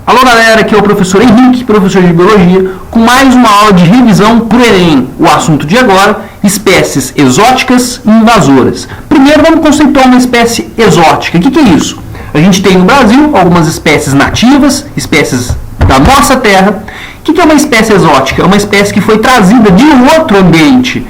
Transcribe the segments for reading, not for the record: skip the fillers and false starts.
Alô galera, aqui é o professor Henrique, professor de Biologia, com mais uma aula de revisão para o Enem. O assunto de agora, espécies exóticas e invasoras. Primeiro vamos conceituar uma espécie exótica. O que é isso? A gente tem no Brasil algumas espécies nativas, espécies da nossa terra. O que é uma espécie exótica? É uma espécie que foi trazida de outro ambiente,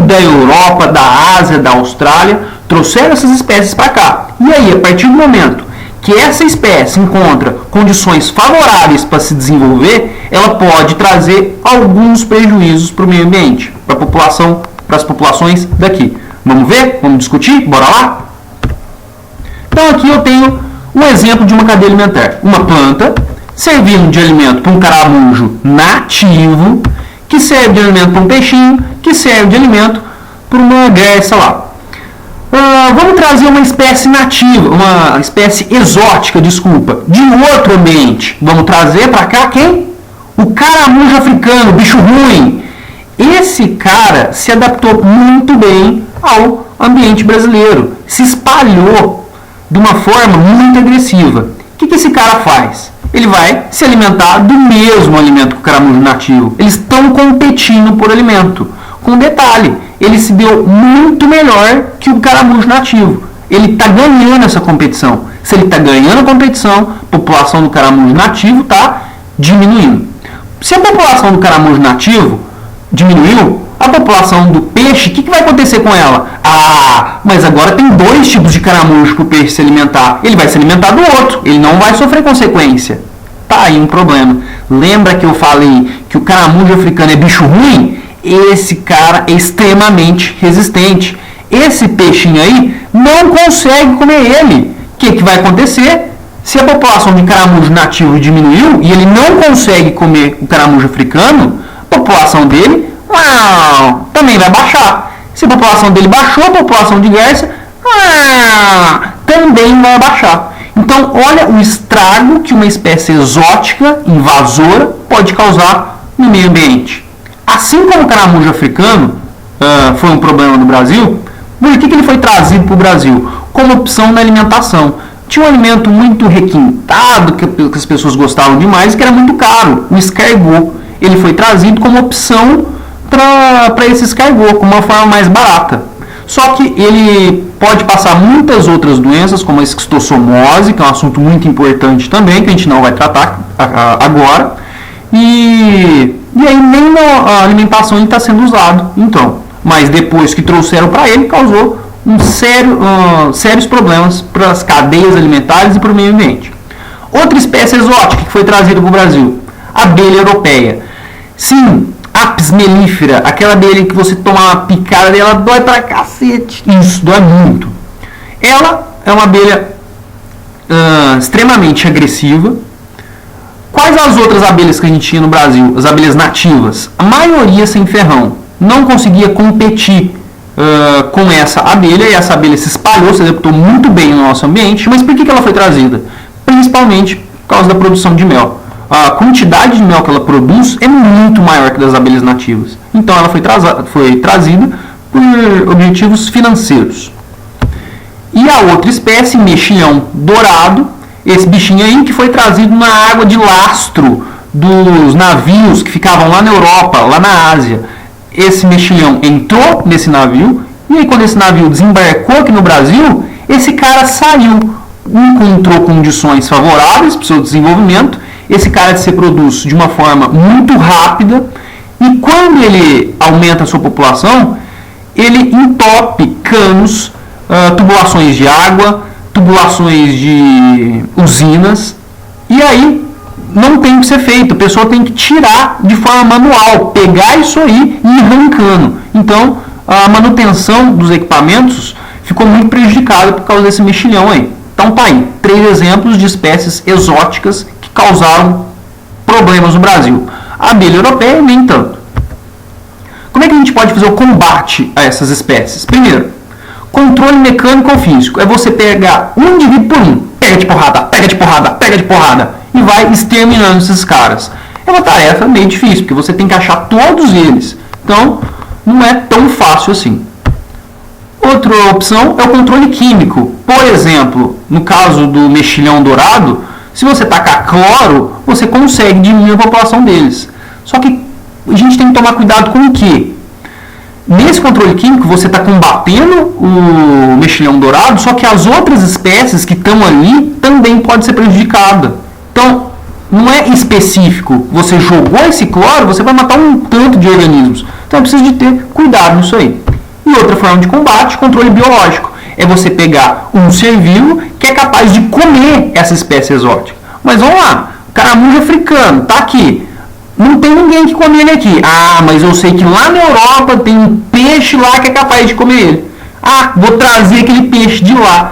da Europa, da Ásia, da Austrália, trouxeram essas espécies para cá. E aí, a partir do momento que essa espécie encontra condições favoráveis para se desenvolver, ela pode trazer alguns prejuízos para o meio ambiente, para a população, para as populações daqui. Vamos ver? Vamos discutir? Bora lá? Então aqui eu tenho um exemplo de uma cadeia alimentar. Uma planta servindo de alimento para um caramujo nativo, que serve de alimento para um peixinho, que serve de alimento para uma garça lá. Vamos trazer uma espécie nativa, uma espécie exótica, desculpa, de outro ambiente. Vamos trazer para cá quem? O caramujo africano, bicho ruim. Esse cara se adaptou muito bem ao ambiente brasileiro, se espalhou de uma forma muito agressiva. O que esse cara faz? Ele vai se alimentar do mesmo alimento que o caramujo nativo. Eles estão competindo por alimento. Com detalhe, ele se deu muito melhor que o caramujo nativo. Ele está ganhando essa competição. Se ele está ganhando a competição, a população do caramujo nativo está diminuindo. Se a população do caramujo nativo diminuiu, a população do peixe, o que vai acontecer com ela? Mas agora tem dois tipos de caramujo para o peixe se alimentar. Ele vai se alimentar do outro, ele não vai sofrer consequência. Tá aí um problema. Lembra que eu falei que o caramujo africano é bicho ruim? Esse cara é extremamente resistente. Esse peixinho aí não consegue comer ele. O que vai acontecer? Se a população de caramujo nativo diminuiu e ele não consegue comer o caramujo africano, a população dele também vai baixar. Se a população dele baixou, a população de garça também vai baixar. Então, olha o estrago que uma espécie exótica, invasora, pode causar no meio ambiente. Assim como o caramujo africano foi um problema no Brasil, por que ele foi trazido para o Brasil? Como opção na alimentação. Tinha um alimento muito requintado, que as pessoas gostavam demais, e que era muito caro, o escargot. Ele foi trazido como opção para esse escargot, como uma forma mais barata. Só que ele pode passar muitas outras doenças, como a esquistossomose, que é um assunto muito importante também, que a gente não vai tratar agora. E aí nem na alimentação ele está sendo usado. Então, mas depois que trouxeram para ele, causou sérios problemas para as cadeias alimentares e para o meio ambiente. Outra espécie exótica que foi trazida para o Brasil, a abelha europeia. Sim, Apis mellifera, aquela abelha que você toma uma picada dela, dói pra cacete. Isso, dói muito. Ela é uma abelha extremamente agressiva. Quais as outras abelhas que a gente tinha no Brasil? As abelhas nativas. A maioria sem ferrão. Não conseguia competir com essa abelha, e essa abelha se espalhou, se adaptou muito bem no nosso ambiente. Mas por que ela foi trazida? Principalmente por causa da produção de mel. A quantidade de mel que ela produz é muito maior que das abelhas nativas. Então ela foi trazida por objetivos financeiros. E a outra espécie, mexilhão dourado, esse bichinho aí que foi trazido na água de lastro dos navios que ficavam lá na Europa, lá na Ásia. Esse mexilhão entrou nesse navio, e aí quando esse navio desembarcou aqui no Brasil, esse cara saiu, encontrou condições favoráveis para o seu desenvolvimento. Esse cara se reproduz de uma forma muito rápida, e quando ele aumenta a sua população, ele entope canos, tubulações de água, tubulações de usinas, e aí não tem o que ser feito. A pessoa tem que tirar de forma manual, pegar isso aí e ir arrancando. Então, a manutenção dos equipamentos ficou muito prejudicada por causa desse mexilhão aí. Então tá aí, 3 exemplos de espécies exóticas que causaram problemas no Brasil. A abelha europeia, nem tanto. Como é que a gente pode fazer o combate a essas espécies? Primeiro, controle mecânico ou físico. É você pegar um indivíduo por um. Pega de porrada, pega de porrada, pega de porrada. E vai exterminando esses caras. É uma tarefa meio difícil, porque você tem que achar todos eles. Então, não é tão fácil assim. Outra opção é o controle químico. Por exemplo, no caso do mexilhão dourado, Se você tacar cloro, você consegue diminuir a população deles. Só que a gente tem que tomar cuidado com o quê? Nesse controle químico, você está combatendo o mexilhão dourado, só que as outras espécies que estão ali também podem ser prejudicadas. Então, não é específico. Você jogou esse cloro, você vai matar um tanto de organismos. Então, é preciso de ter cuidado nisso aí. E outra forma de combate, controle biológico. É você pegar um ser vivo que é capaz de comer essa espécie exótica. Mas vamos lá, caramujo africano, tá aqui. Não tem ninguém que come ele aqui. Ah, mas eu sei que lá na Europa tem um peixe lá que é capaz de comer ele. Ah, vou trazer aquele peixe de lá.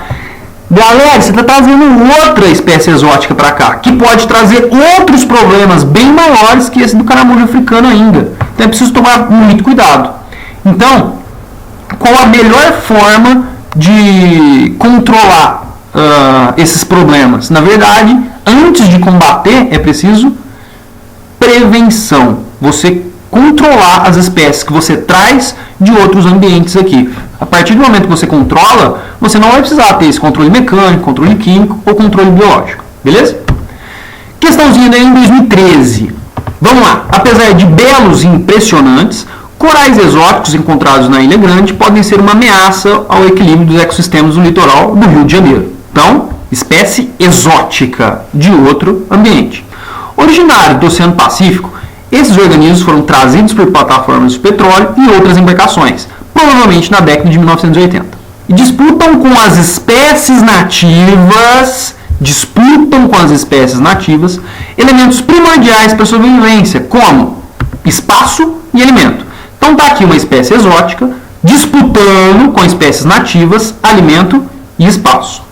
Galera, você está trazendo outra espécie exótica para cá, que pode trazer outros problemas bem maiores que esse do caramujo africano ainda. Então é preciso tomar muito cuidado. Então, qual a melhor forma de controlar esses problemas? Na verdade, antes de combater, é preciso prevenção. Você controlar as espécies que você traz de outros ambientes aqui. A partir do momento que você controla, você não vai precisar ter esse controle mecânico, controle químico ou controle biológico. Beleza? Questãozinha daí em 2013. Vamos lá. Apesar de belos e impressionantes, corais exóticos encontrados na Ilha Grande podem ser uma ameaça ao equilíbrio dos ecossistemas do litoral do Rio de Janeiro. Então, espécie exótica de outro ambiente. Originário do Oceano Pacífico, esses organismos foram trazidos por plataformas de petróleo e outras embarcações, provavelmente na década de 1980. E disputam com as espécies nativas elementos primordiais para a sobrevivência, como espaço e alimento. Então está aqui uma espécie exótica disputando com espécies nativas alimento e espaço.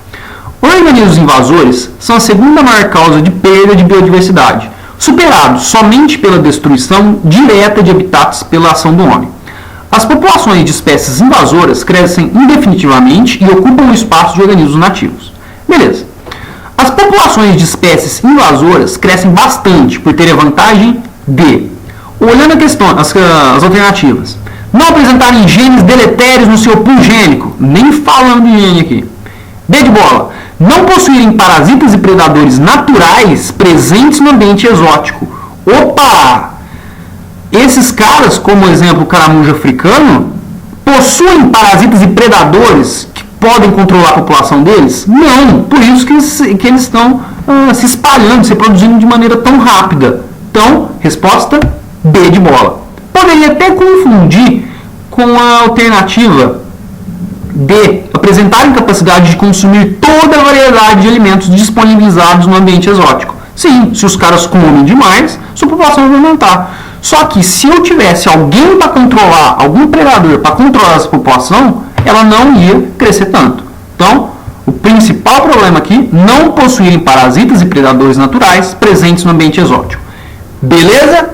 Organismos invasores são a segunda maior causa de perda de biodiversidade, superados somente pela destruição direta de habitats pela ação do homem. As populações de espécies invasoras crescem indefinitivamente e ocupam o espaço de organismos nativos. Beleza. As populações de espécies invasoras crescem bastante por terem a vantagem de, olhando a questão, as alternativas, não apresentarem genes deletérios no seu pool gênico, nem falando de gene aqui. B de bola, não possuírem parasitas e predadores naturais presentes no ambiente exótico. Opa! Esses caras, como exemplo o caramujo africano, possuem parasitas e predadores que podem controlar a população deles? Não, por isso que eles estão se espalhando, se produzindo de maneira tão rápida. Então, resposta B de bola. Poderia até confundir com a alternativa D, apresentarem capacidade de consumir toda a variedade de alimentos disponibilizados no ambiente exótico. Sim, se os caras comem demais, sua população vai aumentar. Só que se eu tivesse alguém para controlar, algum predador para controlar essa população, ela não ia crescer tanto. Então, o principal problema aqui, não possuírem parasitas e predadores naturais presentes no ambiente exótico. Beleza?